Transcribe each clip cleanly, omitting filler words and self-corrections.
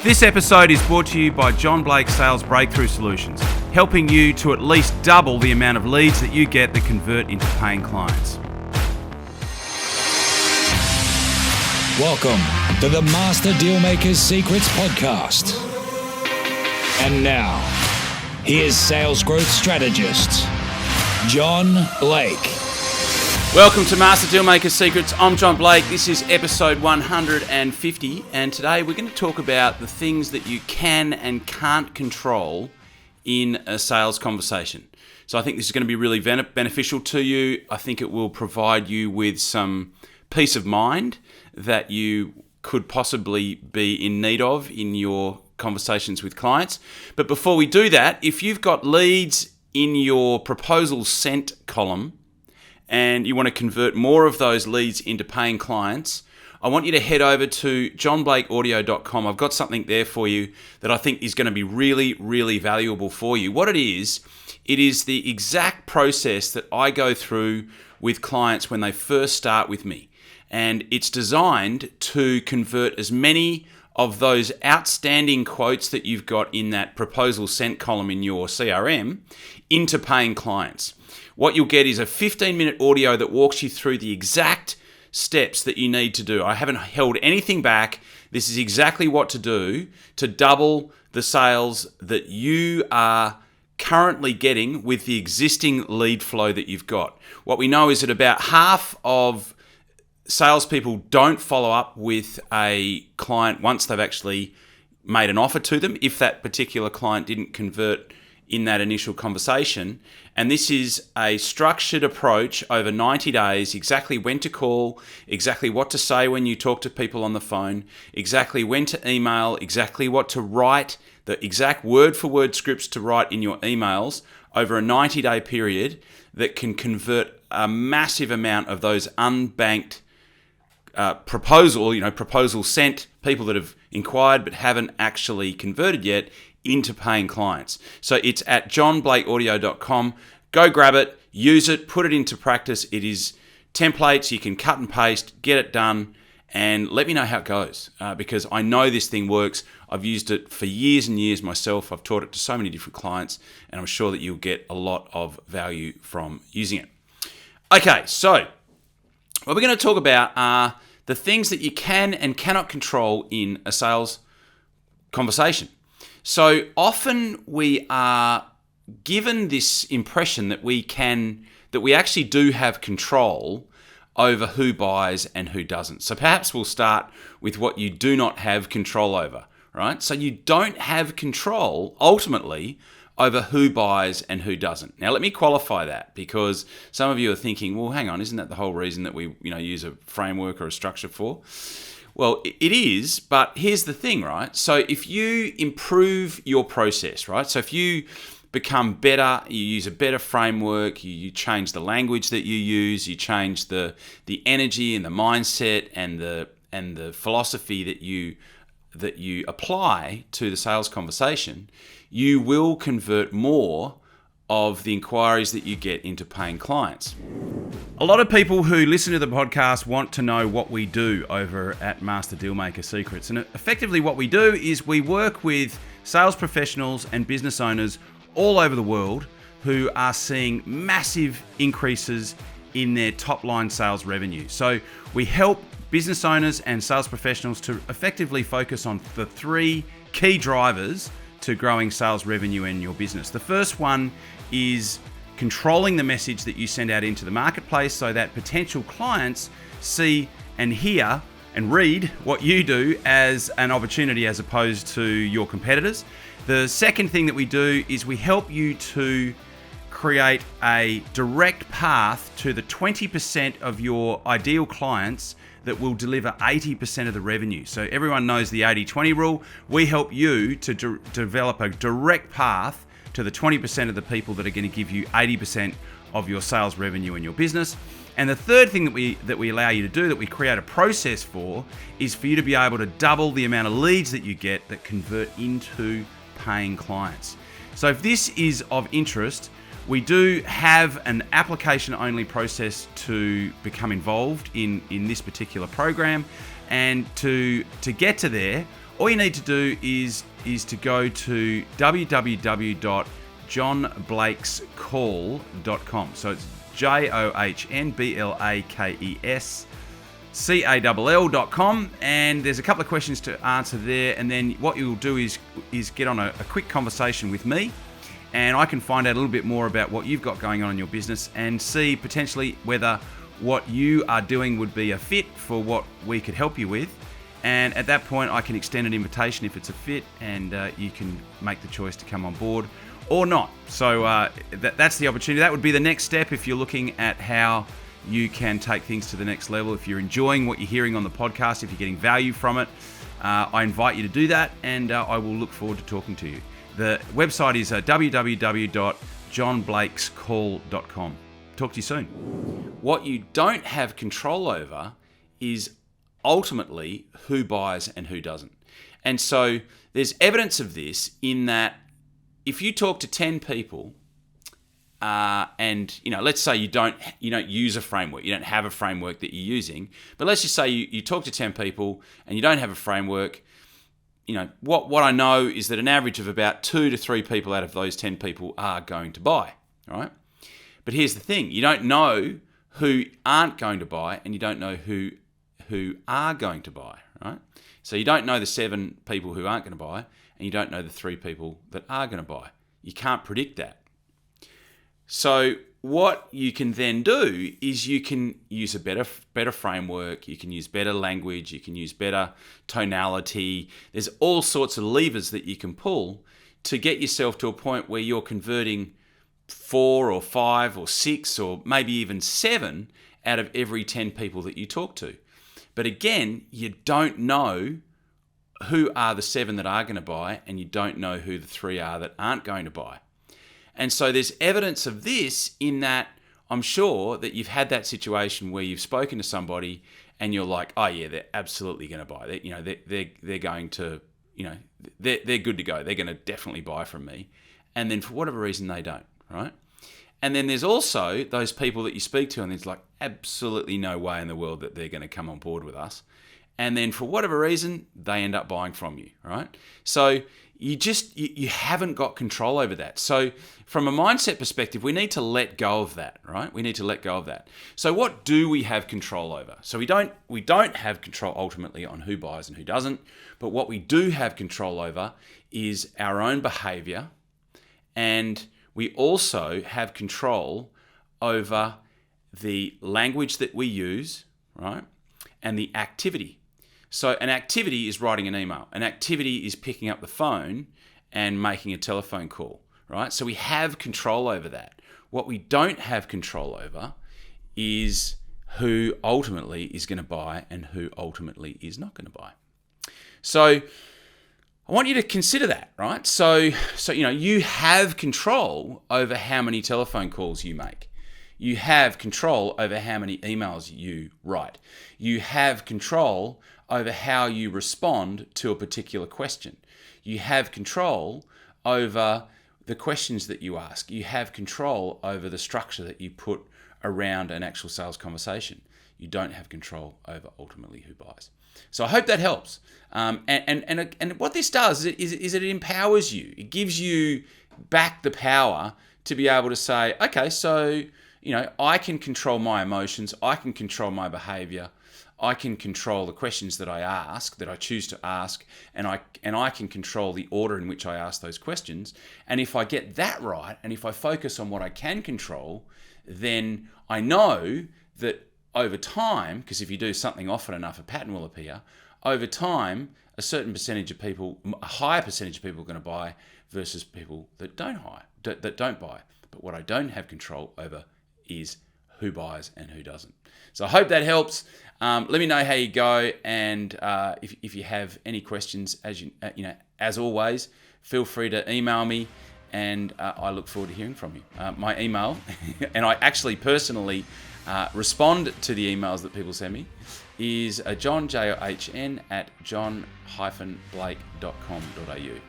This episode is brought to you by John Blake Sales Breakthrough Solutions, helping you to at least double the amount of leads that you get that convert into paying clients. Welcome to the Master Dealmaker's Secrets podcast. And now, here's sales growth strategist, John Blake. Welcome to Master Dealmaker Secrets. I'm John Blake. This is episode 150, and today we're going to talk about the things that you can and can't control in a sales conversation. So I think this is going to be really beneficial to you. I think it will provide you with some peace of mind that you could possibly be in need of in your conversations with clients. But before we do that, if you've got leads in your proposal sent column, and you want to convert more of those leads into paying clients, I want you to head over to johnblakeaudio.com. I've got something there for you that I think is going to be really, really valuable for you. What it is the exact process that I go through with clients when they first start with me. And it's designed to convert as many of those outstanding quotes that you've got in that proposal sent column in your CRM into paying clients. What you'll get is a 15-minute audio that walks you through the exact steps that you need to do. I haven't held anything back. This is exactly what to do to double the sales that you are currently getting with the existing lead flow that you've got. What we know is that about half of salespeople don't follow up with a client once they've actually made an offer to them, if that particular client didn't convert in that initial conversation. And this is a structured approach over 90 days, exactly when to call, exactly what to say when you talk to people on the phone, exactly when to email, exactly what to write, the exact word-for-word scripts to write in your emails over a 90-day period that can convert a massive amount of those unbanked proposal sent, people that have inquired but haven't actually converted yet, into paying clients. So it's at johnblakeaudio.com. Go grab it, use it, put it into practice. It is templates. You can cut and paste, get it done, and let me know how it goes because I know this thing works. I've used it for years and years myself. I've taught it to so many different clients, and I'm sure that you'll get a lot of value from using it. Okay, so what we're going to talk about are the things that you can and cannot control in a sales conversation. So often we are given this impression that we actually do have control over who buys and who doesn't. So perhaps we'll start with what you do not have control over, right? So you don't have control ultimately over who buys and who doesn't. Now let me qualify that because some of you are thinking, well, hang on, isn't that the whole reason that we use a framework or a structure for? Well, it is, but here's the thing, right? So if you improve your process, right? So if you become better, you use a better framework, you change the language that you use, you change the energy and the mindset and the philosophy that you apply to the sales conversation, you will convert more of the inquiries that you get into paying clients. A lot of people who listen to the podcast want to know what we do over at Master Dealmaker Secrets. And effectively what we do is we work with sales professionals and business owners all over the world who are seeing massive increases in their top line sales revenue. So we help business owners and sales professionals to effectively focus on the three key drivers to growing sales revenue in your business. The first one is controlling the message that you send out into the marketplace so that potential clients see and hear and read what you do as an opportunity as opposed to your competitors. The second thing that we do is we help you to create a direct path to the 20% of your ideal clients that will deliver 80% of the revenue. So everyone knows the 80-20 rule. We help you to develop a direct path to the 20% of the people that are going to give you 80% of your sales revenue in your business. And the third thing that we allow you to do, that we create a process for, is for you to be able to double the amount of leads that you get that convert into paying clients. So if this is of interest, we do have an application-only process to become involved in this particular program. And to get to there, all you need to do is to go to www.johnblakescall.com. So it's JOHNBLAKESCALL.com, and there's a couple of questions to answer there, and then what you'll do is get on a quick conversation with me, and I can find out a little bit more about what you've got going on in your business and see potentially whether what you are doing would be a fit for what we could help you with. And at that point, I can extend an invitation if it's a fit, and you can make the choice to come on board or not. So that's the opportunity. That would be the next step if you're looking at how you can take things to the next level. If you're enjoying what you're hearing on the podcast, if you're getting value from it, I invite you to do that, and I will look forward to talking to you. The website is www.johnblakescall.com. Talk to you soon. What you don't have control over is ultimately who buys and who doesn't. And so there's evidence of this in that if you talk to 10 people and let's say you don't use a framework, you don't have a framework that you're using, but let's just say you talk to 10 people and you don't have a framework. What I know is that an average of about 2 to 3 people out of those 10 people are going to buy, right? But here's the thing, you don't know who aren't going to buy, and you don't know who are going to buy, right? So you don't know the 7 people who aren't going to buy, and you don't know the 3 people that are going to buy. You can't predict that. So what you can then do is you can use a better framework, you can use better language, you can use better tonality. There's all sorts of levers that you can pull to get yourself to a point where you're converting 4 or 5 or 6 or maybe even 7 out of every 10 people that you talk to. But again, you don't know who are the 7 that are going to buy, and you don't know who the 3 are that aren't going to buy. And so there's evidence of this in that I'm sure that you've had that situation where you've spoken to somebody and you're like, oh yeah, they're absolutely going to buy. They're going to, they're good to go. They're going to definitely buy from me. And then for whatever reason, they don't, right? And then there's also those people that you speak to and there's like absolutely no way in the world that they're going to come on board with us. And then for whatever reason, they end up buying from you, right? So you haven't got control over that. So from a mindset perspective, we need to let go of that, right? We need to let go of that. So what do we have control over? So we don't have control ultimately on who buys and who doesn't, but what we do have control over is our own behavior, and we also have control over the language that we use, right? And the activity. So an activity is writing an email. An activity is picking up the phone and making a telephone call, right? So we have control over that. What we don't have control over is who ultimately is going to buy and who ultimately is not going to buy. So I want you to consider that, right? So you have control over how many telephone calls you make. You have control over how many emails you write. You have control over how you respond to a particular question. You have control over the questions that you ask. You have control over the structure that you put around an actual sales conversation. You don't have control over ultimately who buys. So I hope that helps. And what this does is it empowers you. It gives you back the power to be able to say, okay, so I can control my emotions. I can control my behavior. I can control the questions that I ask, that I choose to ask, and I can control the order in which I ask those questions. And if I get that right, and if I focus on what I can control, then I know that over time, because if you do something often enough, a pattern will appear. Over time, a certain percentage of people, a higher percentage of people are going to buy versus people that don't buy. But what I don't have control over is who buys and who doesn't. So I hope that helps. Let me know how you go, and if you have any questions, as always, feel free to email me, and I look forward to hearing from you. My email, and I actually personally respond to the emails that people send me, is john@john-blake.com.au.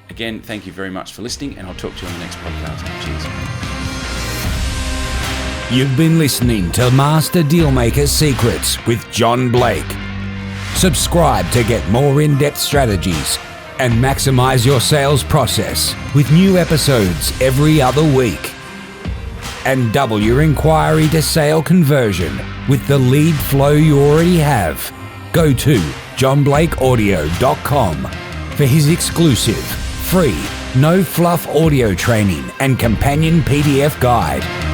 Again, thank you very much for listening, and I'll talk to you on the next podcast. Cheers. You've been listening to Master Dealmaker Secrets with John Blake. Subscribe to get more in-depth strategies and maximize your sales process with new episodes every other week. And double your inquiry to sale conversion with the lead flow you already have. Go to johnblakeaudio.com for his exclusive, free, no fluff audio training and companion PDF guide.